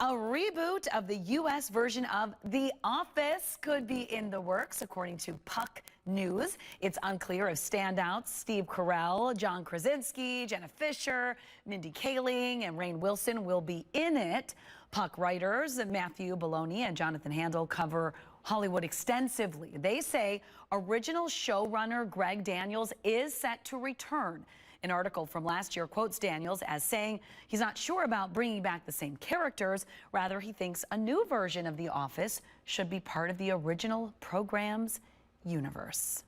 A reboot of the U.S. version of The Office could be in the works, according to Puck News. It's unclear if standouts Steve Carell, John Krasinski, Jenna Fisher, Mindy Kaling, and Rainn Wilson will be in it. Puck writers Matthew Bologna and Jonathan Handel cover Hollywood extensively. They say original showrunner Greg Daniels is set to return. An article from last year quotes Daniels as saying he's not sure about bringing back the same characters. Rather, he thinks a new version of The Office should be part of the original program's universe.